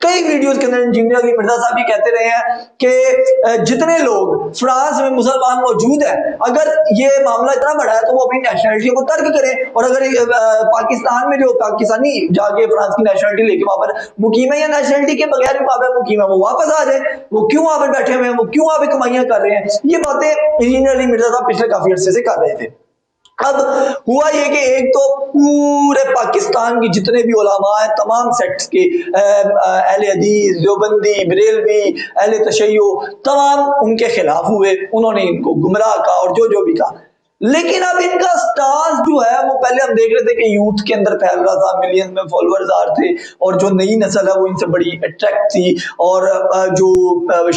کئی ویڈیوز کے اندر انجینئر علی مرزا صاحب یہ کہتے رہے ہیں کہ جتنے لوگ فرانس میں مسلمان موجود ہیں اگر یہ معاملہ اتنا بڑا ہے تو وہ اپنی نیشنلٹی کو ترک کریں، اور اگر پاکستان میں جو پاکستانی جا کے فرانس کی نیشنلٹی لے کے وہاں پر مقیم ہے یا نیشنلٹی کے بغیر بھی وہاں پہ مقیم ہے وہ واپس آ جائیں، وہ کیوں وہاں پہ بیٹھے ہوئے ہیں، وہ کیوں وہاں پہ کمائیاں کر رہے ہیں. یہ باتیں انجینئر علی مرزا صاحب پچھلے کافی عرصے سے کر رہے تھے. اب ہوا یہ کہ ایک تو پورے پاکستان کی جتنے بھی علماء ہیں تمام سیکٹس کے، اہل حدیث، دیوبندی، بریلوی، اہل تشیع، تمام ان کے خلاف ہوئے، انہوں نے ان کو گمراہ کہا اور جو بھی کہا. لیکن اب ان کا سٹارز جو ہے وہ پہلے ہم دیکھ رہے تھے کہ یوتھ کے اندر پھیل رہا تھا، ملین میں فالوورز آ رہے تھے، اور جو نئی نسل ہے وہ ان سے بڑی اٹریکٹ تھی، اور جو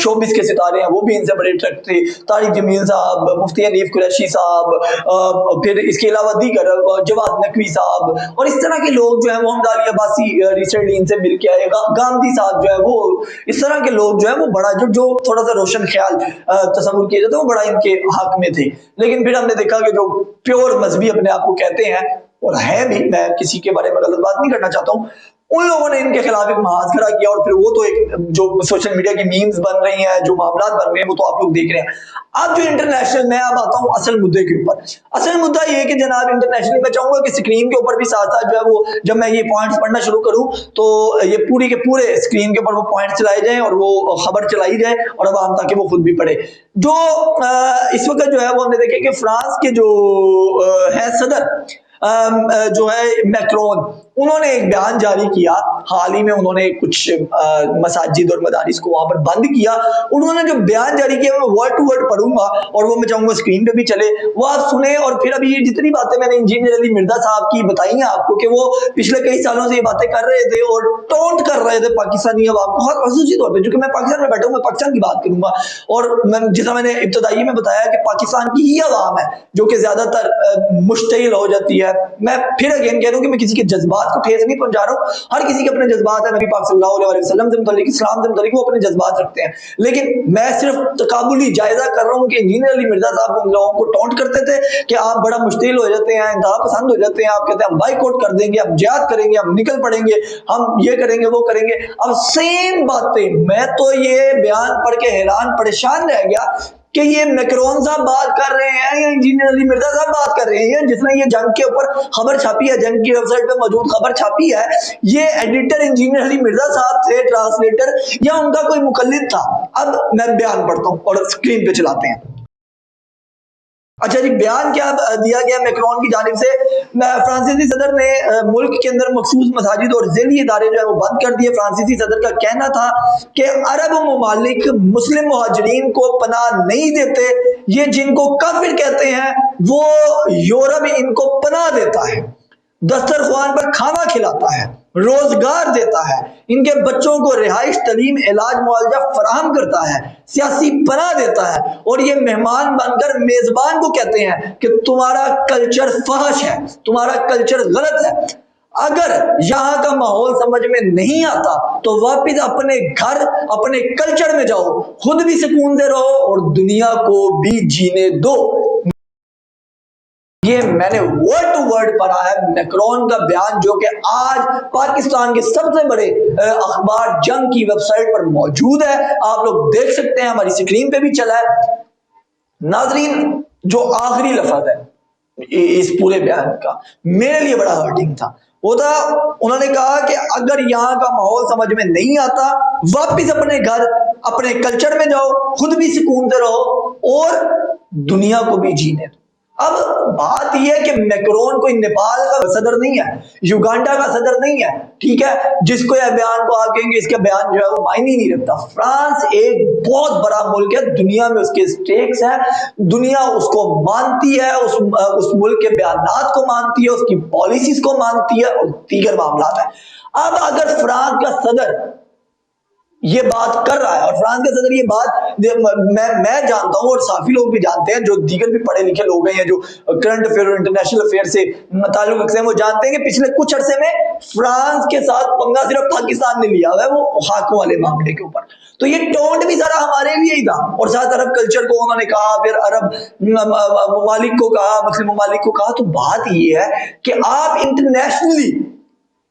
شوبز کے ستارے ہیں وہ بھی ان سے بڑے اٹریکٹ تھے. طارق جمیل صاحب، مفتی حنیف قریشی صاحب، پھر اس کے علاوہ دیگر جواد نقوی صاحب، اور اس طرح کے لوگ جو ہیں، محمد علی عباسی ریسنٹلی ان سے مل کے آئے، گاندھی صاحب جو ہے وہ، اس طرح کے لوگ جو ہیں وہ بڑا جو تھوڑا سا روشن خیال تصور کیے جاتے ہیں وہ بڑا ان کے حق میں تھے. لیکن پھر ہم نے دیکھا کہ جو پیور مذہبی اپنے آپ کو کہتے ہیں اور ہیں بھی، میں کسی کے بارے میں غلط بات نہیں کرنا چاہتا ہوں، ان لوگوں نے ان کے خلاف ایک محاذ کھڑا کیا، اور پھر وہ تو ایک جو سوشل میڈیا کی میمز بن رہی ہیں، جو معاملات بن رہے ہیں وہ تو آپ لوگ دیکھ رہے ہیں. اب جو انٹرنیشنل، میں اب آتا ہوں اصل مدعے کے اوپر. اصل مدعا یہ ہے کہ جناب انٹرنیشنل، میں چاہوں گا کہ اسکرین کے اوپر بھی ساتھ ساتھ جو ہے وہ جب میں یہ پوائنٹس پڑھنا شروع کروں تو یہ پوری کے پورے اسکرین کے اوپر وہ پوائنٹس چلائے جائیں اور وہ خبر چلائی جائے اور عوام تاکہ وہ خود بھی پڑھے. جو اس وقت جو ہے وہ ہم نے دیکھا کہ فرانس کے جو ہے صدر جو ہے میکرون، انہوں نے ایک بیان جاری کیا حال ہی میں. انہوں نے کچھ مساجد اور مدارس کو وہاں پر بند کیا. انہوں نے جو بیان جاری کیا میں ورڈ ٹو ورڈ پڑھوں گا اور وہ میں چاہوں گا اسکرین پہ بھی چلے، وہ آپ سنیں. اور پھر ابھی یہ جتنی باتیں میں نے انجینئر علی مرزا صاحب کی بتائی ہیں آپ کو کہ وہ پچھلے کئی سالوں سے یہ باتیں کر رہے تھے اور ٹونٹ کر رہے تھے پاکستانی عوام کو، خصوصی طور پہ چونکہ میں پاکستان میں بیٹھا ہوں، میں پاکستان کی بات کروں گا. اور جیسا میں نے ابتدائی میں بتایا کہ پاکستان کی ہی عوام ہے جو کہ زیادہ تر مشتعل ہو جاتی ہے. میں پھر اگین کہہ رہا ہوں کہ میں کسی کے جذبات کو ٹھیس نہیں پہنچا رہا ہوں، ہر کسی کے اپنے جذبات ہیں. نبی پاک صلی اللہ علیہ وسلم سے متعلق، اسلام سے متعلق وہ اپنے جذبات رکھتے ہیں. لیکن میں صرف تقابلی جائزہ کر رہا ہوں کہ انجینئر علی مرزا صاحب ان لوگوں کو ٹونٹ کرتے تھے کہ آپ بڑا مشتعل ہو جاتے ہیں، انتہا پسند ہو جاتے ہیں، آپ کہتے ہیں ہم بائیکاٹ کر دیں گے، ہم جہاد کریں گے، ہم نکل پڑیں گے، ہم یہ کریں گے، وہ کریں گے. اب سیم باتیں، میں تو یہ بیان پڑھ کے حیران پریشان رہ گیا کہ یہ میکرون صاحب بات کر رہے ہیں یا انجینئر علی مرزا صاحب بات کر رہے ہیں. جس نے یہ جنگ کے اوپر خبر چھاپی ہے، جنگ کی ویب سائٹ پہ موجود خبر چھاپی ہے، یہ ایڈیٹر انجینئر علی مرزا صاحب تھے، ٹرانسلیٹر، یا ان کا کوئی مقلد تھا؟ اب میں بیان پڑھتا ہوں اور اسکرین پہ چلاتے ہیں. اچھا جی، بیان کیا دیا گیا میکرون کی جانب سے؟ فرانسیسی صدر نے ملک کے اندر مخصوص مساجد اور ذیلی ادارے جو ہے وہ بند کر دیے. فرانسیسی صدر کا کہنا تھا کہ عرب ممالک مسلم مہاجرین کو پناہ نہیں دیتے، یہ جن کو کافر کہتے ہیں وہ یورپ ان کو پناہ دیتا ہے، دسترخوان پر کھانا کھلاتا ہے، روزگار دیتا ہے، ان کے بچوں کو رہائش، تعلیم، علاج، معالجہ فراہم کرتا ہے، سیاسی پناہ دیتا ہے، اور یہ مہمان بن کر میزبان کو کہتے ہیں کہ تمہارا کلچر فحش ہے، تمہارا کلچر غلط ہے. اگر یہاں کا ماحول سمجھ میں نہیں آتا تو واپس اپنے گھر، اپنے کلچر میں جاؤ، خود بھی سکون سے رہو اور دنیا کو بھی جینے دو. یہ میں نے ورڈ ٹو ورڈ پڑھا ہے میکرون کا بیان، جو کہ آج پاکستان کے سب سے بڑے اخبار جنگ کی ویب سائٹ پر موجود ہے، آپ لوگ دیکھ سکتے ہیں، ہماری اسکرین پہ بھی چلا ہے. ناظرین، جو آخری لفظ ہے اس پورے بیان کا میرے لیے بڑا ہرٹنگ تھا. وہ تھا، انہوں نے کہا کہ اگر یہاں کا ماحول سمجھ میں نہیں آتا واپس اپنے گھر، اپنے کلچر میں جاؤ، خود بھی سکون سے رہو اور دنیا کو بھی جینے دو. اب بات یہ ہے کہ میکرون کوئی نیپال کا صدر نہیں ہے، یوگانڈا کا صدر نہیں ہے، ٹھیک ہے، جس کو یہ بیان کو آپ کہیں گے اس کا بیان جو ہے وہ معنی نہیں رکھتا. فرانس ایک بہت بڑا ملک ہے، دنیا میں اس کے اسٹیکس ہیں، دنیا اس کو مانتی ہے، اس ملک کے بیانات کو مانتی ہے، اس کی پالیسیز کو مانتی ہے اور دیگر معاملات ہیں. اب اگر فرانس کا صدر یہ بات کر رہا ہے، اور فرانس کا صدر یہ بات میں جانتا ہوں اور صحافی لوگ بھی جانتے ہیں، جو دیگر بھی پڑھے لکھے لوگ ہیں یا جو کرنٹ افیئر اور انٹرنیشنل افیئر سے تعلق رکھتے ہیں، وہ جانتے ہیں کہ پچھلے کچھ عرصے میں فرانس کے ساتھ پنگا صرف پاکستان نے لیا ہوا ہے، وہ خاکوں والے معاملے کے اوپر. تو یہ ٹونٹ بھی سارا ہمارے لیے ہی تھا، اور ساتھ عرب کلچر کو انہوں نے کہا، پھر عرب ممالک کو کہا، مسلم ممالک کو کہا. تو بات یہ ہے کہ آپ انٹرنیشنلی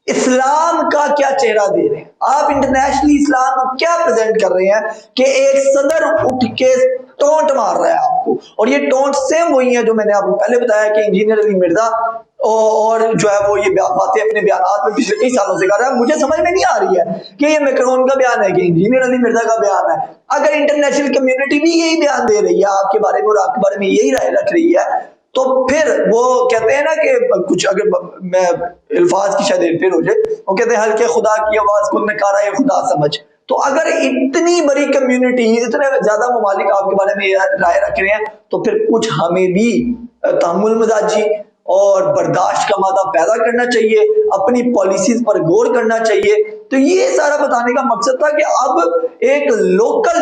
اسلام کا کیا چہرہ دے رہے ہیں آپ، انٹرنیشنلی اسلام کو کیا پریزنٹ کر رہے ہیں کہ ایک صدر اٹھ کے ٹونٹ مار رہا ہے آپ کو، اور یہ ٹونٹ سیم وہی ہیں جو میں نے آپ کو پہلے بتایا کہ انجینئر علی مرزا اور جو ہے وہ یہ باتیں اپنے بیانات میں پچھلے کئی سالوں سے کر رہا ہے. مجھے سمجھ میں نہیں آ رہی ہے کہ یہ میکرون کا بیان ہے کہ انجینئر علی مرزا کا بیان ہے. اگر انٹرنیشنل کمیونٹی بھی یہی بیان دے رہی ہے آپ کے بارے میں اور آپ کے بارے میں یہی رائے رکھ رہی ہے، تو پھر وہ کہتے ہیں نا کہ کچھ، اگر میں الفاظ کی شاید پھر ہو جائے، وہ کہتے ہیں ہلکے خدا کی آواز کو نکارا ہے خدا سمجھ. تو اگر اتنی بڑی کمیونٹی، اتنے زیادہ ممالک آپ کے بارے میں یہ رائے رکھ رہے ہیں، تو پھر کچھ ہمیں بھی تحمل مزاجی اور برداشت کا مادہ پیدا کرنا چاہیے، اپنی پالیسیز پر غور کرنا چاہیے. تو یہ سارا بتانے کا مقصد تھا کہ اب ایک لوکل،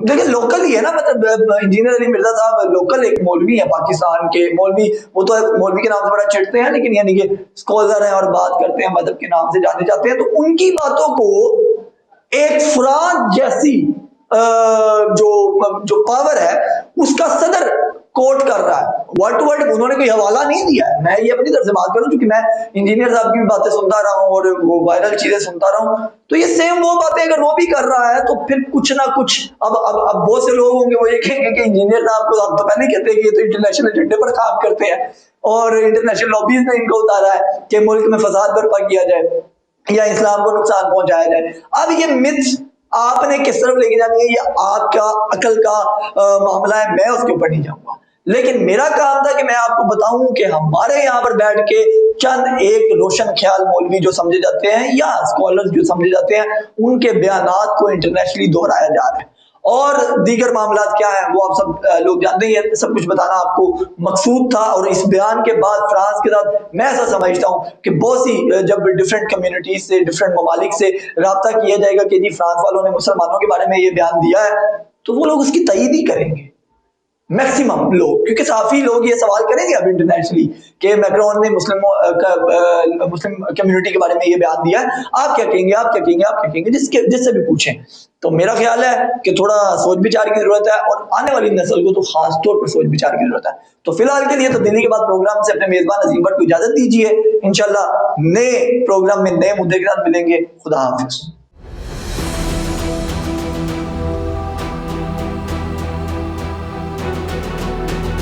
دیکھیں لوکل ہی ہے نا، مطلب انجینئر علی مرزا صاحب لوکل ایک مولوی ہے پاکستان کے مولوی، وہ تو مولوی کے نام سے بڑا چڑھتے ہیں لیکن یعنی کہ اسکالر ہیں اور بات کرتے ہیں مذہب کے نام سے جانے جاتے ہیں. تو ان کی باتوں کو ایک فرانس جیسی جو پاور ہے اس کا صدر کوٹ کر رہا ہے ورڈ ٹو ورڈ. انہوں نے کوئی حوالہ نہیں دیا ہے، میں یہ اپنی طرف سے بات کروں کیونکہ میں انجینئر صاحب کی بھی باتیں سنتا رہا ہوں اور وہ وائرل چیزیں سنتا رہا ہوں. تو یہ سیم وہ باتیں اگر وہ بھی کر رہا ہے تو پھر کچھ نہ کچھ اب بہت سے لوگ ہوں گے وہ یہ کہیں گے کہ انجینئر صاحب کو آپ تو پہلے کہتے ہیں کہ یہ تو انٹرنیشنل ایجنڈے پر کام کرتے ہیں اور انٹرنیشنل لابیز نے ان کو اتارا ہے کہ ملک میں فساد برپا کیا جائے یا اسلام کو نقصان پہنچایا جائے. اب یہ متھ آپ نے کس طرف لے کے جانی ہے یہ آپ کا عقل کا معاملہ ہے، میں اس کے اوپر نہیں جاؤں گا. لیکن میرا کام تھا کہ میں آپ کو بتاؤں کہ ہمارے یہاں پر بیٹھ کے چند ایک روشن خیال مولوی جو سمجھے جاتے ہیں یا اسکالرز جو سمجھے جاتے ہیں ان کے بیانات کو انٹرنیشنلی دہرایا جا رہا ہے، اور دیگر معاملات کیا ہیں وہ آپ سب لوگ جانتے ہیں. سب کچھ بتانا آپ کو مقصود تھا. اور اس بیان کے بعد فرانس کے ساتھ میں ایسا سمجھتا ہوں کہ بہت سی جب ڈفرینٹ کمیونٹیز سے ڈفرینٹ ممالک سے رابطہ کیا جائے گا کہ جی فرانس والوں نے مسلمانوں کے بارے میں یہ بیان دیا ہے، تو وہ لوگ اس کی تائید ہی کریں گے میکسیمم لوگ، کیونکہ کافی لوگ یہ سوال کریں گے اب انٹرنیشنلی کہ میکرون نے مسلم کمیونٹی کے بارے میں یہ بیان دیا ہے، آپ کیا کہیں گے، آپ کیا کہیں گے، آپ کیا کہیں گے، جس سے بھی پوچھیں. تو میرا خیال ہے کہ تھوڑا سوچ بچار کی ضرورت ہے اور آنے والی نسل کو تو خاص طور پر سوچ بچار کی ضرورت ہے. تو فی الحال کے لیے تبدیلی کے بعد پروگرام سے اپنے میزبان عظیم بٹ کو اجازت دیجیے. انشاءاللہ نئے پروگرام میں نئے مدعے کے ساتھ ملیں گے. خدا حافظ.